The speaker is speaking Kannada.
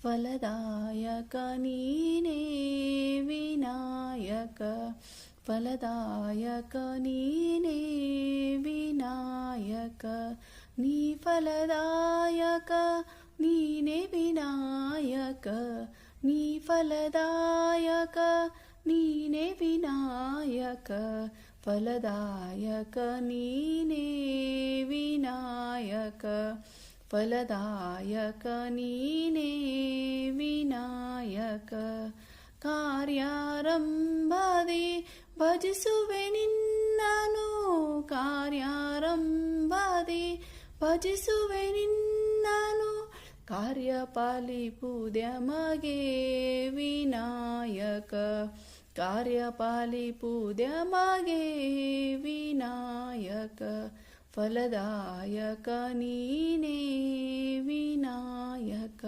ಫಲದಾಯಕ ನೀನೇ ವಿನಾಯಕ ಫಲದಾಯಕ ನೀನೇ ವಿನಾಯಕ ನೀ ಫಲದಾಯಕ ನೀನೇ ವಿನಾಯಕ ನೀ ಫಲದಾಯಕ ನೀನೇ ವಿನಾಯಕ ಫಲದಾಯಕ ನೀನೇ ವಿನಾಯಕ ಫಲದಾಯಕ ನೀನೇ ವಿನಾಯಕ ಕಾರ್ಯಾರಂಭದಿ ಭಜಿಸುವೆ ನಿನ್ನನು ಕಾರ್ಯಾರಂಭದಿ ಭಜಿಸುವೆ ನಿನ್ನನು ಕಾರ್ಯಪಾಲಿಪುದ್ಯಮಗೆ ವಿನಾಯಕ ಕಾರ್ಯಪಾಲಿಪುದ್ಯಮಗೆ ವಿನಾಯಕ ಫಲದಾಯಕ ನೀನೇ ವಿನಾಯಕ